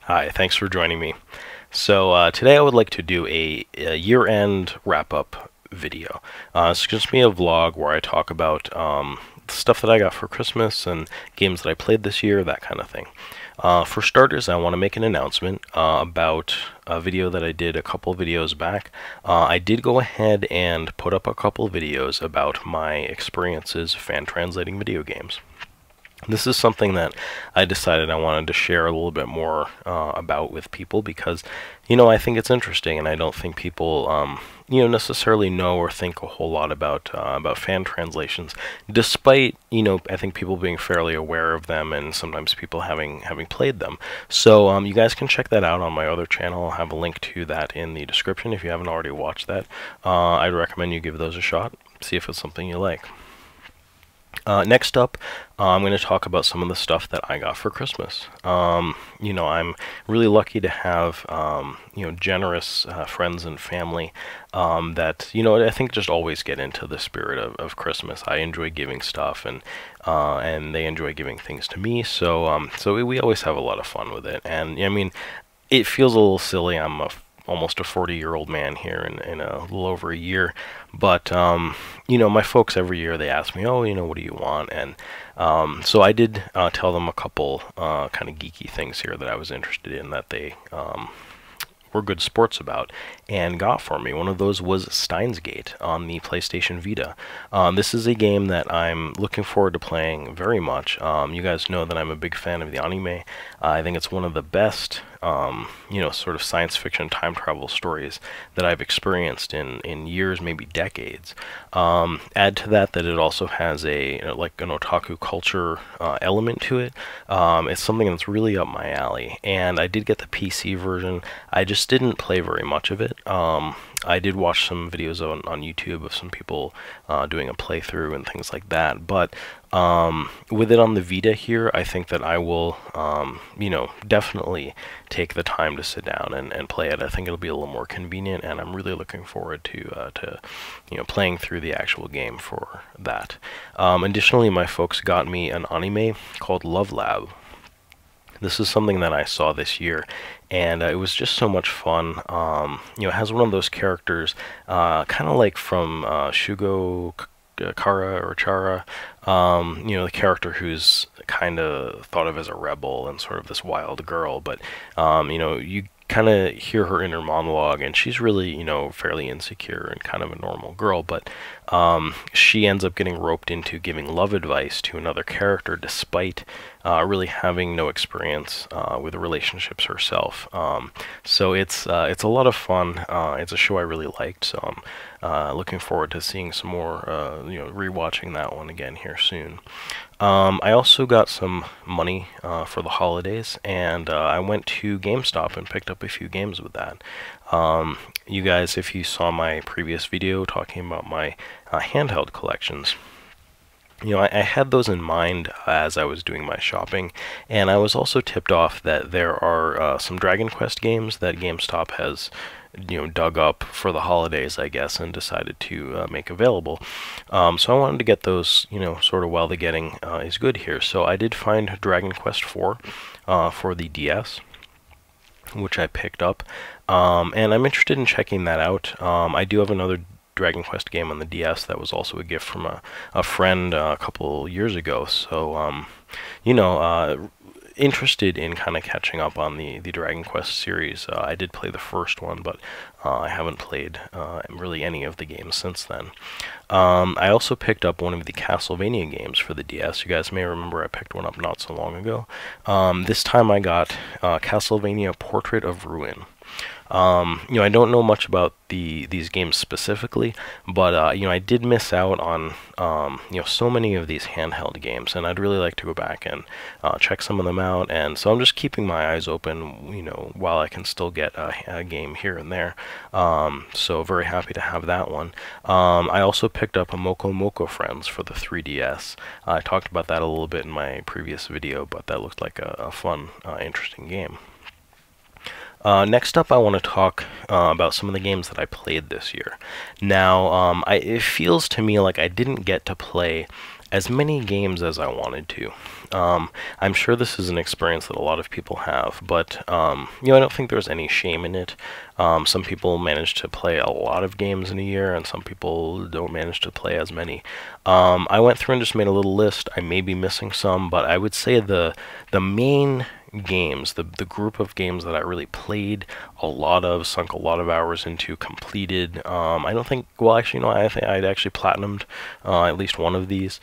Hi, thanks for joining me. Today I would like to do a year-end wrap-up video. It's just me a vlog where I talk about stuff that I got for Christmas and games that I played this year, that kind of thing. For starters, I want to make an announcement about a video that I did a couple videos back. I did go ahead and put up a couple videos about my experiences fan translating video games. This is something that I decided I wanted to share a little bit more about with people because, I think it's interesting, and I don't think people, necessarily know or think a whole lot about fan translations, despite, I think people being fairly aware of them and sometimes people having played them. So you guys can check that out on my other channel. I'll have a link to that in the description if you haven't already watched that. I'd recommend you give those a shot, see if it's something you like. Next up, I'm going to talk about some of the stuff that I got for Christmas. I'm really lucky to have, generous friends and family that, I think just always get into the spirit of Christmas. I enjoy giving stuff, and they enjoy giving things to me. So we always have a lot of fun with it. And I mean, it feels a little silly. I'm almost a 40-year-old man here in a little over a year, but my folks every year they ask me, oh, what do you want? And so I did tell them a couple kind of geeky things here that I was interested in that they were good sports about and got for me. One of those was Steins Gate on the PlayStation Vita. This is a game that I'm looking forward to playing very much. You guys know that I'm a big fan of the anime. I think it's one of the best sort of science fiction time travel stories that I've experienced in years, maybe decades. Add to that it also has like an otaku culture element to it. It's something that's really up my alley, and I did get the PC version. I just didn't play very much of it. I did watch some videos on YouTube of some people doing a playthrough and things like that, but with it on the Vita here, I think that I will, definitely take the time to sit down and play it. I think it'll be a little more convenient, and I'm really looking forward to playing through the actual game for that. Additionally, my folks got me an anime called Love Lab. This is something that I saw this year, and it was just so much fun. It has one of those characters, kind of like from Shugo Kara or Chara, the character who's kind of thought of as a rebel and sort of this wild girl, but you kind of hear her inner monologue, and she's really, fairly insecure and kind of a normal girl, but she ends up getting roped into giving love advice to another character despite really having no experience with relationships herself. So it's a lot of fun. It's a show I really liked, so I'm looking forward to seeing some more, rewatching that one again here soon. I also got some money for the holidays, and I went to GameStop and picked up a few games with that. You guys, if you saw my previous video talking about my handheld collections, I had those in mind as I was doing my shopping, and I was also tipped off that there are some Dragon Quest games that GameStop has dug up for the holidays, I guess, and decided to make available. So I wanted to get those, sort of while the getting is good here. So I did find Dragon Quest IV for the DS, which I picked up, and I'm interested in checking that out. I do have another Dragon Quest game on the DS that was also a gift from a friend a couple years ago, so interested in kind of catching up on the Dragon Quest series. I did play the first one, but I haven't played really any of the games since then. I also picked up one of the Castlevania games for the DS. You guys may remember I picked one up not so long ago. This time I got Castlevania Portrait of Ruin. I don't know much about these games specifically, but I did miss out on so many of these handheld games, and I'd really like to go back and check some of them out. And so I'm just keeping my eyes open, while I can still get a game here and there. So very happy to have that one. I also picked up a Moko Moko Friends for the 3DS. I talked about that a little bit in my previous video, but that looked like a fun, interesting game. Next up, I want to talk about some of the games that I played this year. Now, it feels to me like I didn't get to play as many games as I wanted to. I'm sure this is an experience that a lot of people have, but you know, I don't think there's any shame in it. Some people manage to play a lot of games in a year, and some people don't manage to play as many. I went through and just made a little list. I may be missing some, but I would say the main games, the group of games that I really played a lot of, sunk a lot of hours into, completed. I don't think, well, actually, no, I think I'd actually platinumed at least one of these.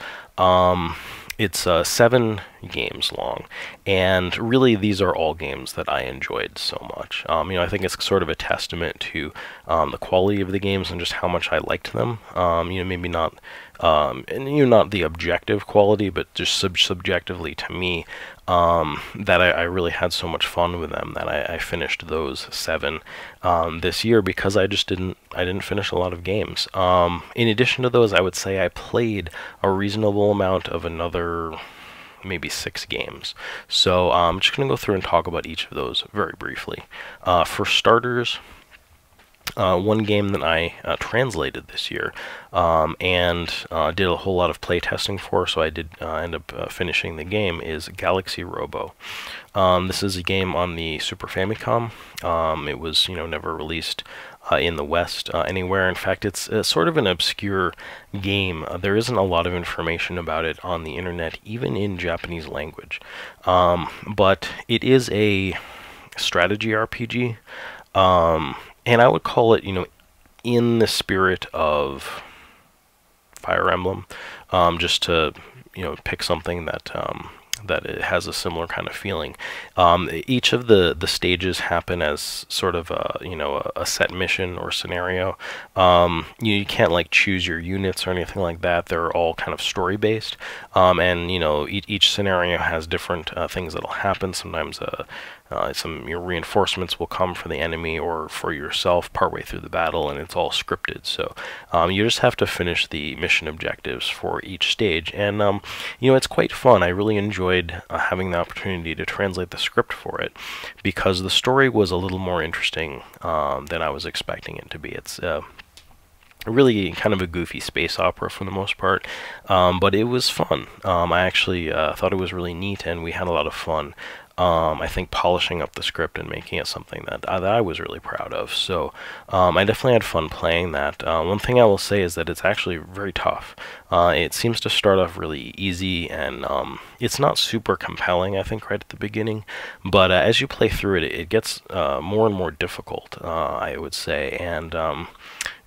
It's 7 games long, and really these are all games that I enjoyed so much. You know, I think it's sort of a testament to the quality of the games and just how much I liked them. You know, maybe not, and you know, not the objective quality, but just subjectively to me, that I really had so much fun with them that I finished those 7 this year, because I didn't finish a lot of games. In addition to those, I would say I played a reasonable amount of another maybe 6 games. So I'm just going to go through and talk about each of those very briefly. For starters, one game that I translated this year and did a whole lot of play testing for, so I did end up finishing the game, is Galaxy Robo. This is a game on the Super Famicom. It was, you know, never released in the West anywhere. In fact, it's sort of an obscure game. There isn't a lot of information about it on the internet, even in Japanese language. But it is a strategy RPG. And I would call it, you know, in the spirit of Fire Emblem, just to, you know, pick something that that it has a similar kind of feeling. Each of the stages happen as sort of a, you know, a set mission or scenario. You can't like choose your units or anything like that. They're all kind of story based, and you know, each scenario has different things that'll happen. Sometimes some your reinforcements will come for the enemy or for yourself partway through the battle, and it's all scripted. So you just have to finish the mission objectives for each stage, and you know, it's quite fun. I really enjoyed having the opportunity to translate the script for it, because the story was a little more interesting than I was expecting it to be. It's really kind of a goofy space opera for the most part, but it was fun. I actually thought it was really neat, and we had a lot of fun. I think polishing up the script and making it something that I was really proud of. So I definitely had fun playing that. One thing I will say is that it's actually very tough. It seems to start off really easy, and it's not super compelling, I think, right at the beginning. But as you play through it, it gets more and more difficult, I would say. And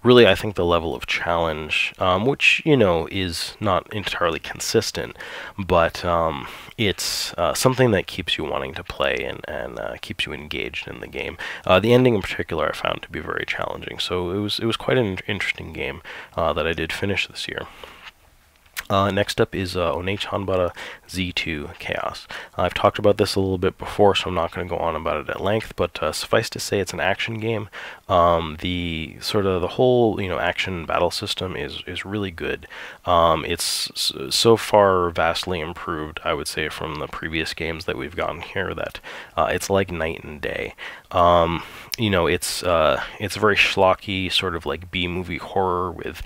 really, I think the level of challenge, which, you know, is not entirely consistent, but it's something that keeps you wanting to play and keeps you engaged in the game. The ending in particular I found to be very challenging, so it was quite an interesting game that I did finish this year. Next up is Onei-chanbara Z2 Chaos. I've talked about this a little bit before, so I'm not going to go on about it at length, but suffice to say it's an action game. The whole, you know, action battle system is really good. It's so far vastly improved, I would say, from the previous games that we've gotten here, that it's like night and day. You know, it's very schlocky, sort of like B-movie horror with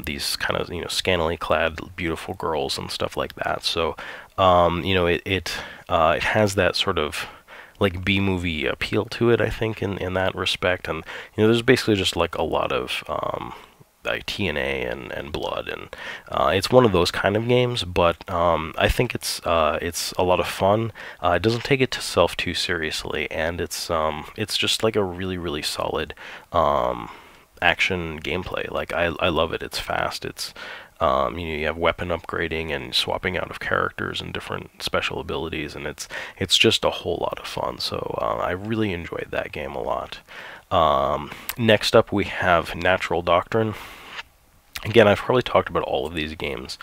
these kind of, you know, scantily clad beautiful girls and stuff like that. So you know, it has that sort of like B-movie appeal to it, I think, in that respect. And you know, there's basically just like a lot of like TNA and blood, and it's one of those kind of games. But I think it's a lot of fun. It doesn't take itself too seriously, and it's just like a really solid action gameplay. Like I love it. It's fast. It's you know, you have weapon upgrading and swapping out of characters and different special abilities, and it's just a whole lot of fun. So I really enjoyed that game a lot. Next up, we have Natural Doctrine. Again, I've probably talked about all of these games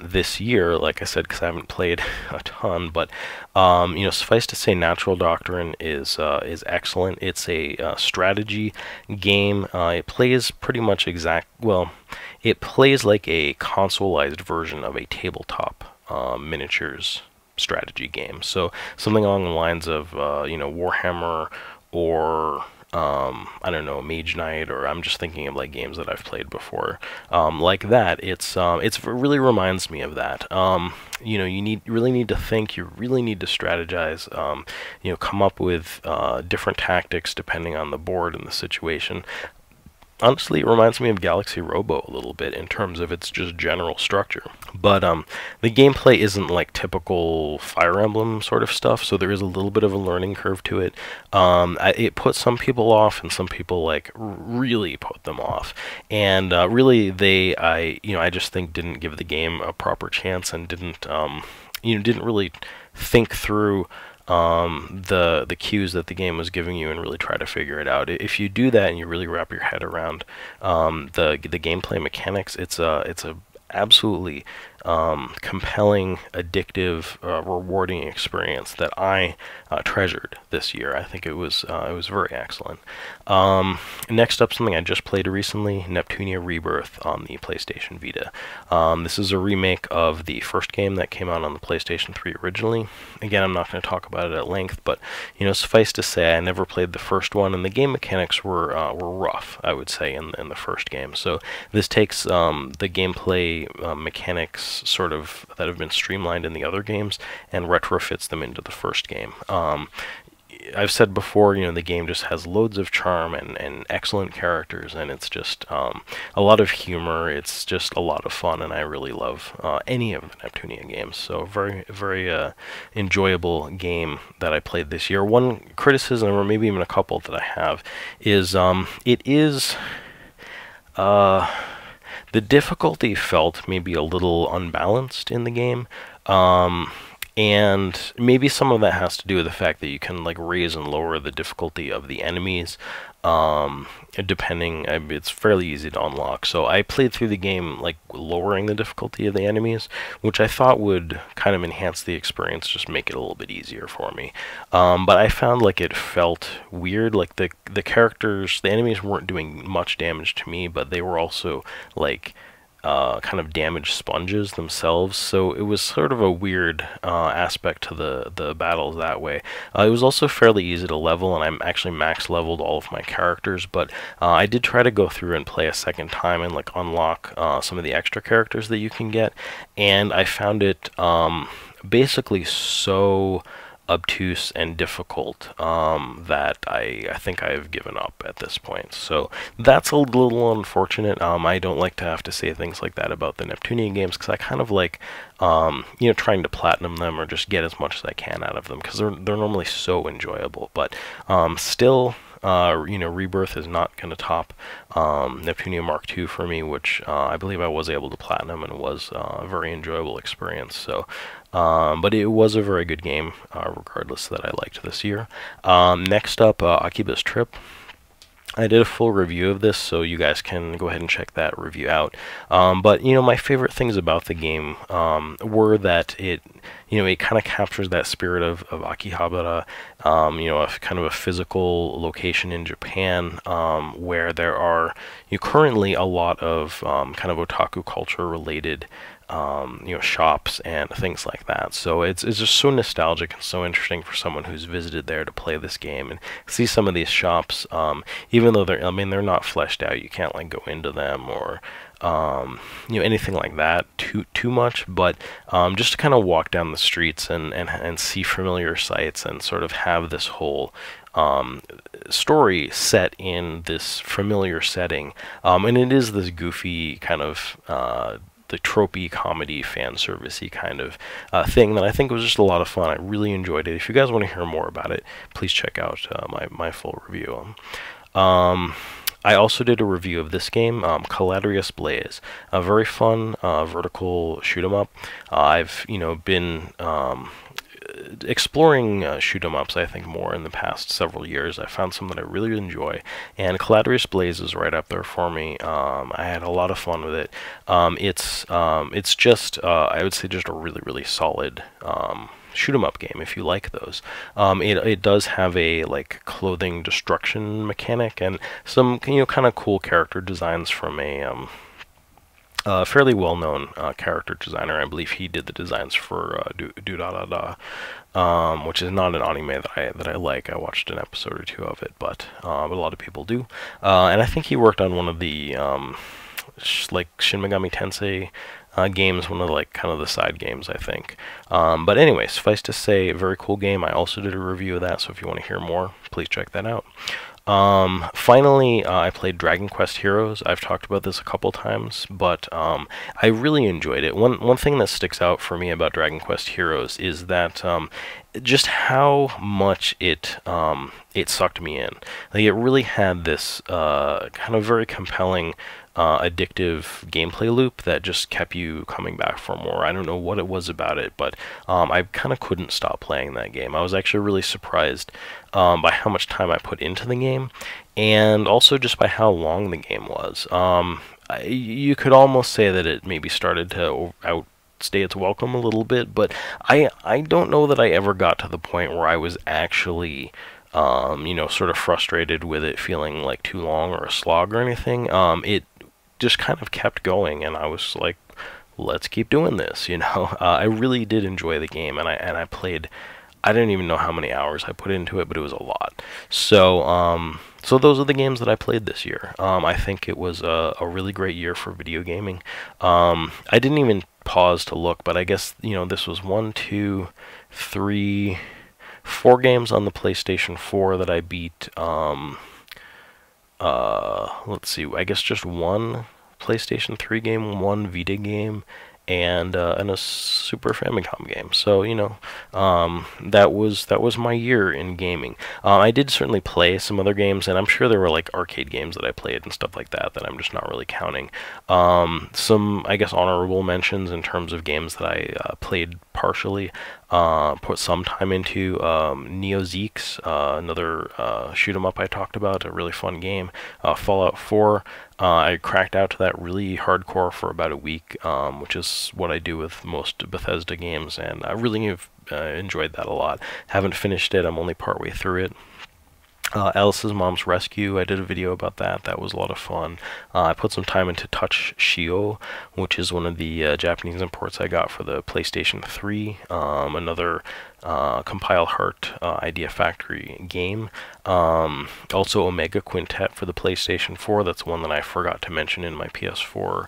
this year, like I said, because I haven't played a ton. But you know, suffice to say, Natural Doctrine is excellent. It's a strategy game. It plays pretty much it plays like a consoleized version of a tabletop miniatures strategy game. So something along the lines of you know, Warhammer, or I don't know, Mage Knight, or I'm just thinking of like games that I've played before, like that. It really reminds me of that. You know, you really need to think, you really need to strategize, you know, come up with different tactics depending on the board and the situation. Honestly, it reminds me of Galaxy Robo a little bit in terms of its just general structure. But the gameplay isn't like typical Fire Emblem sort of stuff, so there is a little bit of a learning curve to it. It put some people off, and some people like really put them off. And really, I just think didn't give the game a proper chance, and didn't really think through the cues that the game was giving you and really try to figure it out. If you do that and you really wrap your head around the gameplay mechanics, it's a absolutely compelling, addictive, rewarding experience that I treasured this year. I think it was very excellent. Next up, something I just played recently, Neptunia Rebirth on the PlayStation Vita. This is a remake of the first game that came out on the PlayStation 3 originally. Again, I'm not going to talk about it at length, but you know, suffice to say, I never played the first one, and the game mechanics were rough, I would say, in the first game. So this takes the gameplay mechanics sort of that have been streamlined in the other games and retrofits them into the first game. I've said before, you know, the game just has loads of charm and excellent characters, and it's just a lot of humor. It's just a lot of fun, and I really love any of the Neptunia games. So very, very enjoyable game that I played this year. One criticism, or maybe even a couple that I have, is the difficulty felt maybe a little unbalanced in the game. And maybe some of that has to do with the fact that you can like raise and lower the difficulty of the enemies, depending. It's fairly easy to unlock. So I played through the game like lowering the difficulty of the enemies, which I thought would kind of enhance the experience, just make it a little bit easier for me. But I found like it felt weird. Like the characters, the enemies weren't doing much damage to me, but they were also like kind of damaged sponges themselves, so it was sort of a weird aspect to the battles that way. It was also fairly easy to level, and I'm actually max leveled all of my characters, but I did try to go through and play a second time and like unlock some of the extra characters that you can get, and I found it basically so obtuse and difficult that I think I've given up at this point. So that's a little unfortunate. I don't like to have to say things like that about the Neptunia games, because I kind of like you know, trying to platinum them or just get as much as I can out of them, because they're normally so enjoyable. But still, you know, Rebirth is not going to top Neptunia Mark II for me, which I believe I was able to platinum, and it was a very enjoyable experience. So, but it was a very good game, regardless, that I liked this year. Next up, Akiba's Trip. I did a full review of this, so you guys can go ahead and check that review out. But you know, my favorite things about the game were that it kind of captures that spirit of Akihabara, you know, kind of a physical location in Japan, where there are currently a lot of kind of otaku culture related you know, shops and things like that. So it's just so nostalgic and so interesting for someone who's visited there to play this game and see some of these shops. Even though they're not fleshed out, you can't like go into them or you know, anything like that too much, but just to kind of walk down the streets and see familiar sights and sort of have this whole story set in this familiar setting, and it is this goofy kind of the tropey comedy fan servicey kind of thing that I think was just a lot of fun. I really enjoyed it. If you guys want to hear more about it, please check out my full review. I also did a review of this game, Caladrius Blaze, a very fun vertical shoot 'em up. I've been exploring shoot 'em ups, I think, more in the past several years. I found some that I really enjoy, and Caladrius Blaze is right up there for me. I had a lot of fun with it. It's just I would say just a really solid shoot 'em up game if you like those. It does have a like clothing destruction mechanic and some kind of cool character designs from a fairly well-known character designer. I believe he did the designs for Do Da Da Da, which is not an anime that I like. I watched an episode or two of it, but a lot of people do. And I think he worked on one of the like Shin Megami Tensei games, one of like kind of the side games, I think. But anyway, suffice to say, a very cool game. I also did a review of that, so if you want to hear more, please check that out. Finally, I played Dragon Quest Heroes. I've talked about this a couple times, but I really enjoyed it. One thing that sticks out for me about Dragon Quest Heroes is that just how much it sucked me in. Like, it really had this kind of very compelling addictive gameplay loop that just kept you coming back for more. I don't know what it was about it, but I kind of couldn't stop playing that game. I was actually really surprised by how much time I put into the game, and also just by how long the game was. You could almost say that it maybe started to outstay its welcome a little bit, but I don't know that I ever got to the point where I was actually sort of frustrated with it feeling like too long or a slog or anything. It just kind of kept going, and I was like, let's keep doing this, I really did enjoy the game, and I played, I didn't even know how many hours I put into it, but it was a lot. So so those are the games that I played this year. I think it was a really great year for video gaming. I didn't even pause to look, but I guess, this was 1, 2, 3, 4 games on the PlayStation 4 that I beat. Let's see, I guess just one PlayStation 3 game, one Vita game, and a Super Famicom game. So that was my year in gaming. I did certainly play some other games, and I'm sure there were like arcade games that I played and stuff like that I'm just not really counting. Some, I guess, honorable mentions in terms of games that I played partially. Put some time into Neo Zeeks, another shoot 'em up I talked about, a really fun game. Fallout 4. I cracked out to that really hardcore for about a week, which is what I do with most Bethesda games, and I really have enjoyed that a lot. Haven't finished it, I'm only partway through it. Alice's Mom's Rescue, I did a video about that. That was a lot of fun. I put some time into Touch Shio, which is one of the Japanese imports I got for the PlayStation 3. Another Compile Heart Idea Factory game. Also Omega Quintet for the PlayStation 4. That's one that I forgot to mention in my PS4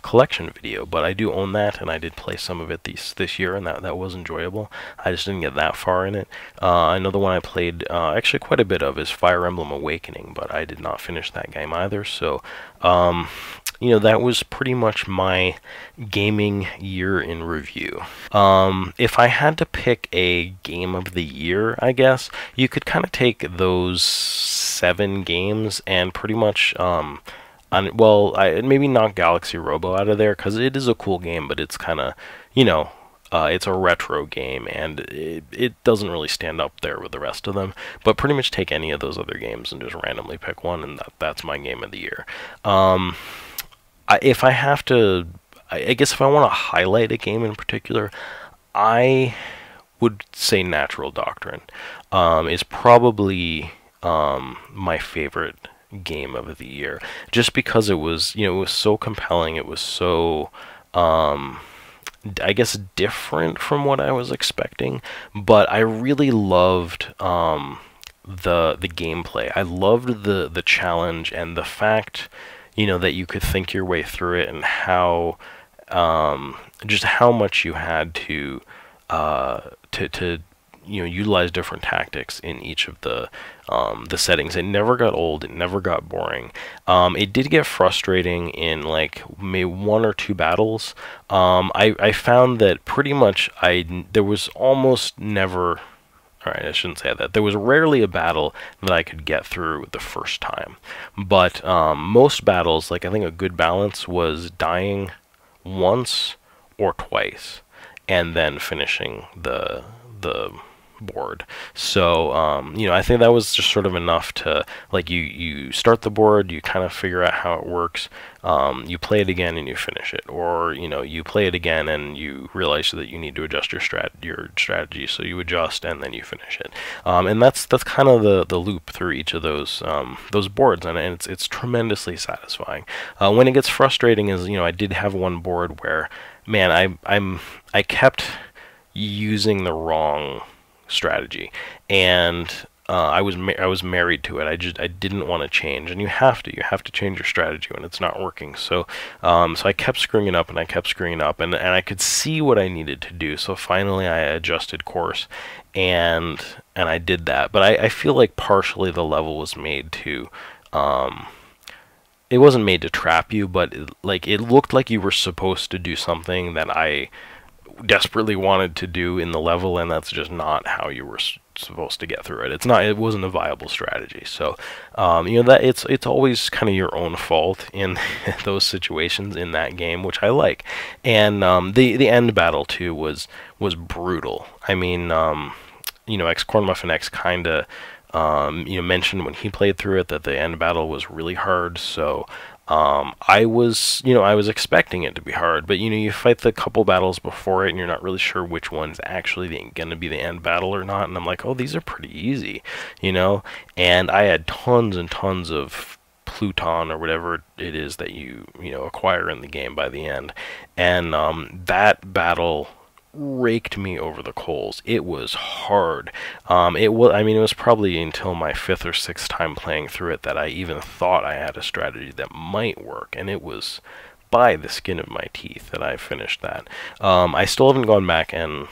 collection video, but I do own that, and I did play some of it this year, and that was enjoyable. I just didn't get that far in it. Another one I played actually quite a bit of is Fire Emblem Awakening, but I did not finish that game either. So that was pretty much my gaming year in review. If I had to pick a game of the year, I guess, you could kind of take those 7 games and pretty much, maybe knock Galaxy Robo out of there, because it is a cool game, but it's kind of, it's a retro game, and it doesn't really stand up there with the rest of them. But pretty much take any of those other games and just randomly pick one, and that's my game of the year. If I have to, I guess if I want to highlight a game in particular, I would say Natural Doctrine is probably my favorite game of the year, just because it was, it was so compelling. It was so, I guess, different from what I was expecting, but I really loved the gameplay. I loved the challenge and the fact, that you could think your way through it, and how just how much you had to utilize different tactics in each of the settings. It never got old. It never got boring. It did get frustrating in like maybe 1 or 2 battles. I found that pretty much there was almost never. Alright, I shouldn't say that. There was rarely a battle that I could get through the first time. But most battles, like I think a good balance was dying once or twice, and then finishing the board. So I think that was just sort of enough to, like, you start the board, you kind of figure out how it works, you play it again and you finish it, or you play it again and you realize that you need to adjust your strategy, so you adjust and then you finish it. And that's kind of the loop through each of those boards, and it's tremendously satisfying. When it gets frustrating is, I did have one board where, man, I kept using the wrong strategy, and I was married to it. I didn't want to change, and you have to change your strategy when it's not working. So I kept screwing it up, and I kept screwing it up, and I could see what I needed to do. So finally I adjusted course, and I did that. But I feel like partially the level was made to it wasn't made to trap you, but it looked like you were supposed to do something that I desperately wanted to do in the level, and that's just not how you were supposed to get through it. It wasn't a viable strategy. So that it's always kind of your own fault in those situations in that game, which I like. And the end battle too was brutal. I mean, X Cornmuffin X kind of mentioned when he played through it that the end battle was really hard. So I was expecting it to be hard, but you fight the couple battles before it and you're not really sure which one's actually going to be the end battle or not, and I'm like, oh, these are pretty easy, and I had tons and tons of Pluton or whatever it is that you acquire in the game by the end, and that battle raked me over the coals. It was hard. It was probably until my 5th or 6th time playing through it that I even thought I had a strategy that might work, and it was by the skin of my teeth that I finished that. I still haven't gone back and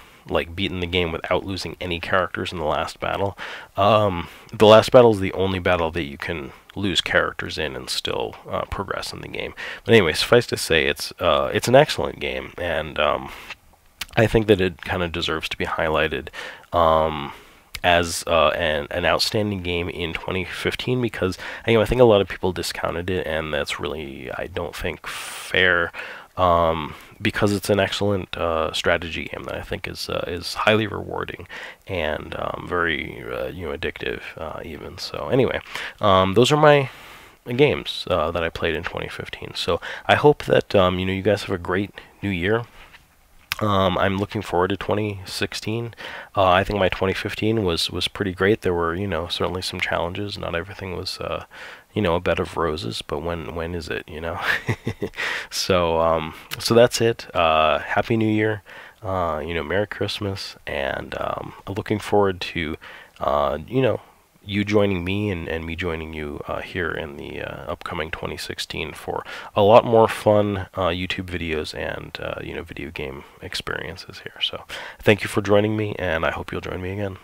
beaten the game without losing any characters in the last battle. The last battle is the only battle that you can lose characters in and still progress in the game. But anyway, suffice to say, it's an excellent game, and I think that it kind of deserves to be highlighted as an outstanding game in 2015, because I think a lot of people discounted it, and that's really, I don't think, fair, because it's an excellent strategy game that I think is highly rewarding and very addictive even. So anyway, those are my games that I played in 2015. So I hope that you guys have a great new year. I'm looking forward to 2016. I think my 2015 was pretty great. There were certainly some challenges. Not everything was a bed of roses, but when is it? So that's it. Happy New Year. Merry Christmas, and looking forward to you joining me and me joining you here in the upcoming 2016 for a lot more fun YouTube videos and video game experiences here. So thank you for joining me, and I hope you'll join me again.